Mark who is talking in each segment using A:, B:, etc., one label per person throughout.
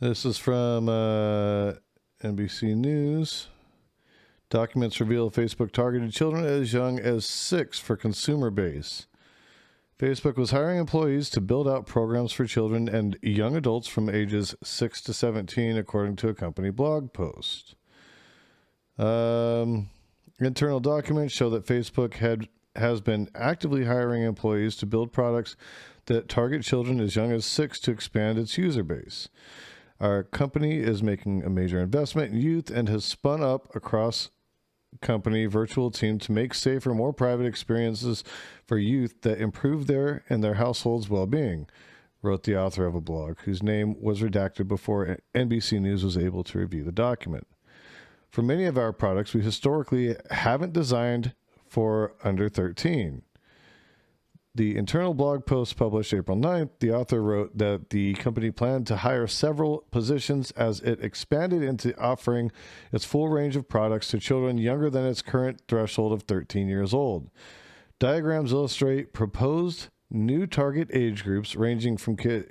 A: This is from NBC News. Documents reveal Facebook targeted children as young as 6 for consumer base. Facebook was hiring employees to build out programs for children and young adults from ages 6 to 17, according to a company blog post. Internal documents show that Facebook has been actively hiring employees to build products that target children as young as 6 to expand its user base. Our company is making a major investment in youth and has spun up across company virtual team to make safer, more private experiences for youth that improve their and their households' well-being, wrote the author of a blog, whose name was redacted before NBC News was able to review the document. For many of our products, we historically haven't designed for under 13. The internal blog post published April 9th, the author wrote that the company planned to hire several positions as it expanded into offering its full range of products to children younger than its current threshold of 13 years old. Diagrams illustrate proposed new target age groups ranging from kids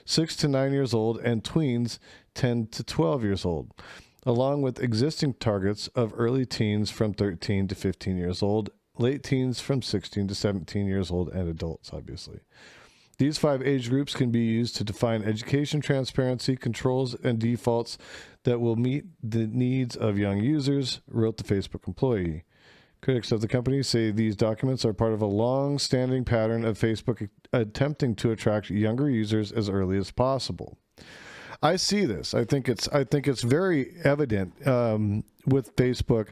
A: 6 to 9 years old and tweens 10 to 12 years old, along with existing targets of early teens from 13 to 15 years old, late teens from 16 to 17 years old, and adults, obviously. These 5 age groups can be used to define education transparency, controls, and defaults that will meet the needs of young users, wrote the Facebook employee. Critics of the company say these documents are part of a long-standing pattern of Facebook attempting to attract younger users as early as possible. I see this. I think it's very evident with Facebook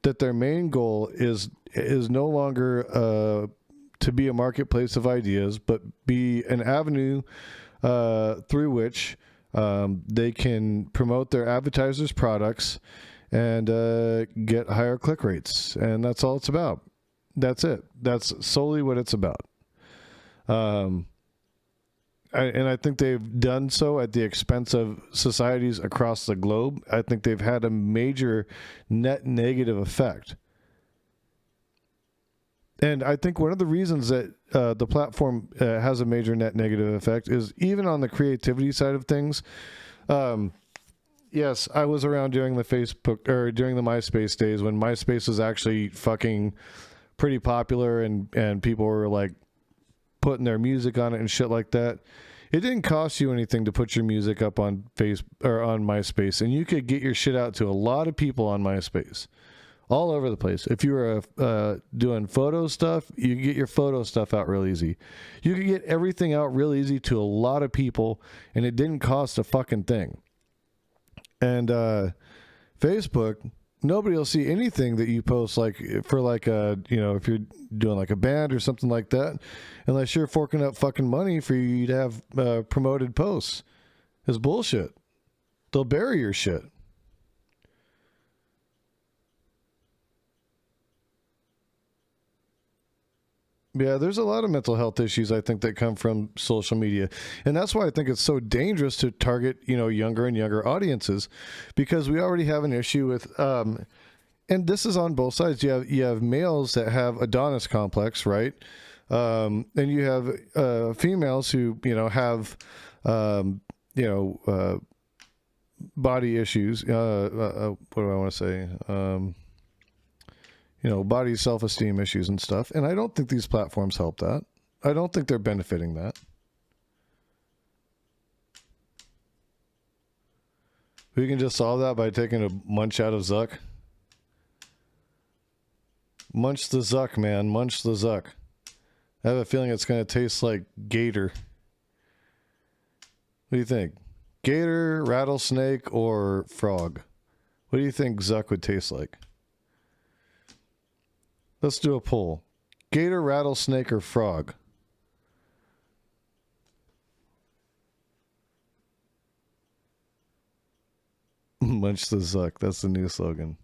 A: that their main goal is no longer to be a marketplace of ideas, but be an avenue through which they can promote their advertisers' products and get higher click rates. And that's all it's about. That's it. That's solely what it's about. And I think they've done so at the expense of societies across the globe. I think they've had a major net negative effect. And I think one of the reasons that the platform has a major net negative effect is even on the creativity side of things. Yes, I was around during the MySpace days when MySpace was actually fucking pretty popular and people were like putting their music on it and shit like that. It didn't cost you anything to put your music up on on MySpace, and you could get your shit out to a lot of people on MySpace, all over the place. If you were doing photo stuff, you could get your photo stuff out real easy. You could get everything out real easy to a lot of people, and it didn't cost a fucking thing. And Facebook, nobody will see anything that you post for if you're doing like a band or something like that, unless you're forking up fucking money for you to have promoted posts. It's bullshit. They'll bury your shit. Yeah, there's a lot of mental health issues, I think, that come from social media. And that's why I think it's so dangerous to target, younger and younger audiences, because we already have an issue with, and this is on both sides. You have males that have Adonis complex, right? And you have females who, have, body issues. What do I want to say? Body self-esteem issues and stuff. And I don't think these platforms help that. I don't think they're benefiting that. We can just solve that by taking a munch out of Zuck. Munch the Zuck, man. Munch the Zuck. I have a feeling it's going to taste like gator. What do you think? Gator, rattlesnake, or frog? What do you think Zuck would taste like? Let's do a poll. Gator, rattlesnake, or frog? Munch the Zuck. That's the new slogan.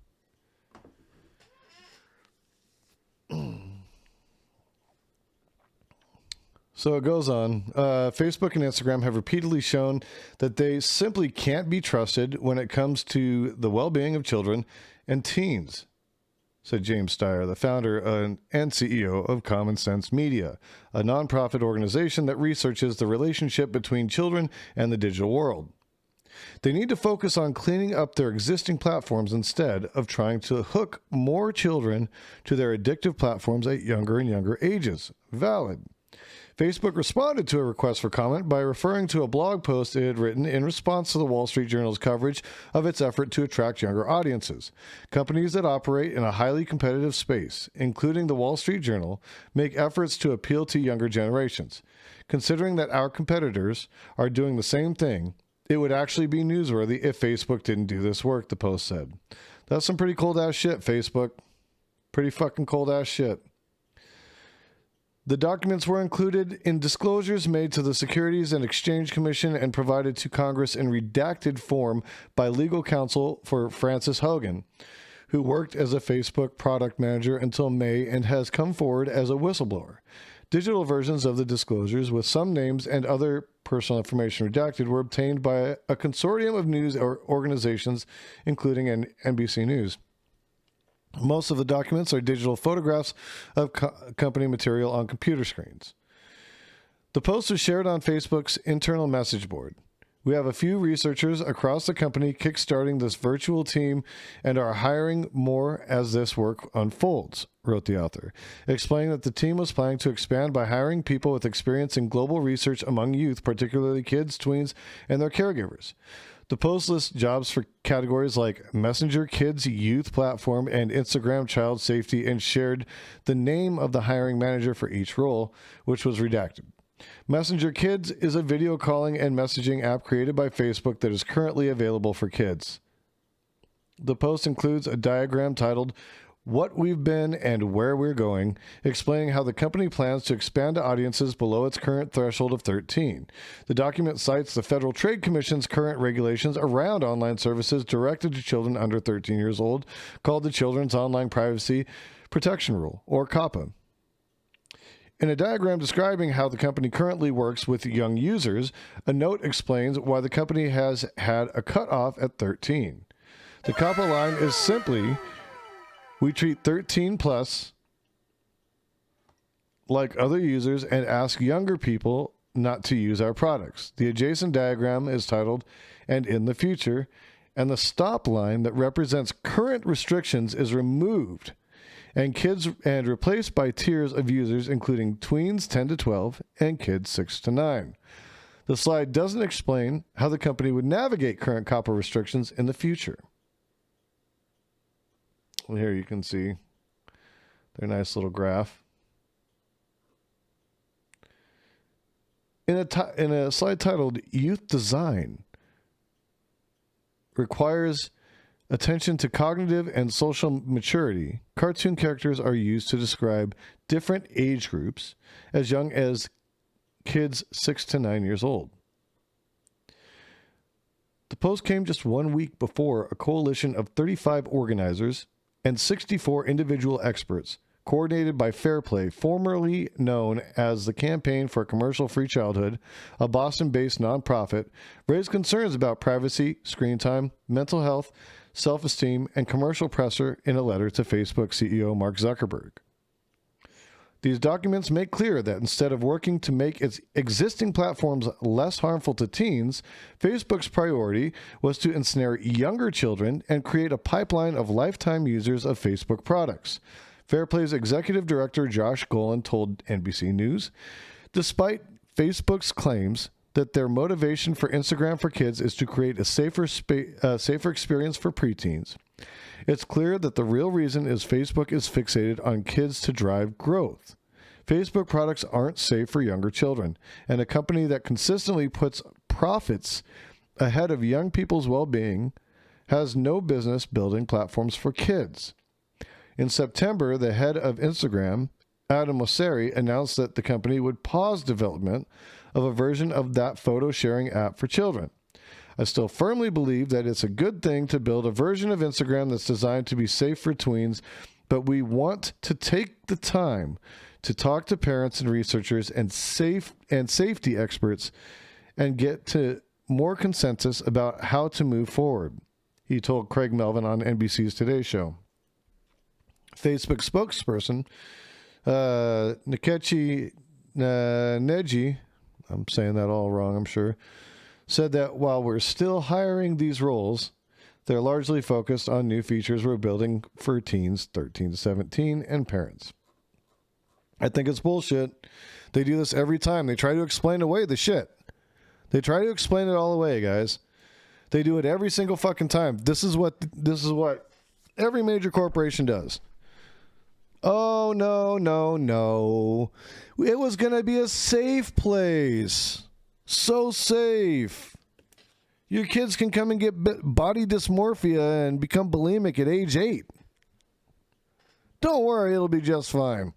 A: So it goes on. Facebook and Instagram have repeatedly shown that they simply can't be trusted when it comes to the well-being of children and teens. said James Steyer, the founder and CEO of Common Sense Media, a nonprofit organization that researches the relationship between children and the digital world. They need to focus on cleaning up their existing platforms instead of trying to hook more children to their addictive platforms at younger and younger ages. Valid. Facebook responded to a request for comment by referring to a blog post it had written in response to the Wall Street Journal's coverage of its effort to attract younger audiences. Companies that operate in a highly competitive space, including the Wall Street Journal, make efforts to appeal to younger generations. Considering that our competitors are doing the same thing, it would actually be newsworthy if Facebook didn't do this work, the post said. That's some pretty cold-ass shit, Facebook. Pretty fucking cold-ass shit. The documents were included in disclosures made to the Securities and Exchange Commission and provided to Congress in redacted form by legal counsel for Frances Haugen, who worked as a Facebook product manager until May and has come forward as a whistleblower. Digital versions of the disclosures with some names and other personal information redacted were obtained by a consortium of news organizations, including NBC News. Most of the documents are digital photographs of company material on computer screens. The post was shared on Facebook's internal message board. We have a few researchers across the company kickstarting this virtual team and are hiring more as this work unfolds, wrote the author, explaining that the team was planning to expand by hiring people with experience in global research among youth, particularly kids, tweens, and their caregivers. The post lists jobs for categories like Messenger Kids Youth Platform and Instagram Child Safety and shared the name of the hiring manager for each role, which was redacted. Messenger Kids is a video calling and messaging app created by Facebook that is currently available for kids. The post includes a diagram titled What We've Been and Where We're Going, explaining how the company plans to expand to audiences below its current threshold of 13. The document cites the Federal Trade Commission's current regulations around online services directed to children under 13 years old, called the Children's Online Privacy Protection Rule, or COPPA. In a diagram describing how the company currently works with young users, a note explains why the company has had a cutoff at 13. The COPPA line is simply, we treat 13 plus like other users and ask younger people not to use our products. The adjacent diagram is titled, and in the future, and the stop line that represents current restrictions is removed and replaced by tiers of users, including tweens 10 to 12 and kids 6 to 9. The slide doesn't explain how the company would navigate current COPPA restrictions in the future. Well, here you can see their nice little graph. In a slide titled Youth Design Requires Attention to Cognitive and Social Maturity, cartoon characters are used to describe different age groups as young as kids 6 to 9 years old. The post came just 1 week before a coalition of 35 organizers and 64 individual experts, coordinated by Fairplay, formerly known as the Campaign for Commercial-Free Childhood, a Boston-based nonprofit, raised concerns about privacy, screen time, mental health, self-esteem, and commercial pressure in a letter to Facebook CEO Mark Zuckerberg. These documents make clear that instead of working to make its existing platforms less harmful to teens, Facebook's priority was to ensnare younger children and create a pipeline of lifetime users of Facebook products. Fairplay's executive director Josh Golan told NBC News, despite Facebook's claims that their motivation for Instagram for Kids is to create a safer experience for preteens, it's clear that the real reason is Facebook is fixated on kids to drive growth. Facebook products aren't safe for younger children, and a company that consistently puts profits ahead of young people's well-being has no business building platforms for kids. In September, the head of Instagram, Adam Mosseri, announced that the company would pause development of a version of that photo-sharing app for children. I still firmly believe that it's a good thing to build a version of Instagram that's designed to be safe for tweens, but we want to take the time to talk to parents and researchers and safety experts and get to more consensus about how to move forward, he told Craig Melvin on NBC's Today Show. Facebook spokesperson Nkechi Neji, I'm saying that all wrong, I'm sure, said that while we're still hiring these roles, they're largely focused on new features we're building for teens 13 to 17 and parents. I think it's bullshit. They do this every time. They try to explain away the shit. They try to explain it all away, guys. They do it every single fucking time. This is what every major corporation does. Oh, no. It was going to be a safe place. So safe. Your kids can come and get body dysmorphia and become bulimic at age 8. Don't worry, it'll be just fine.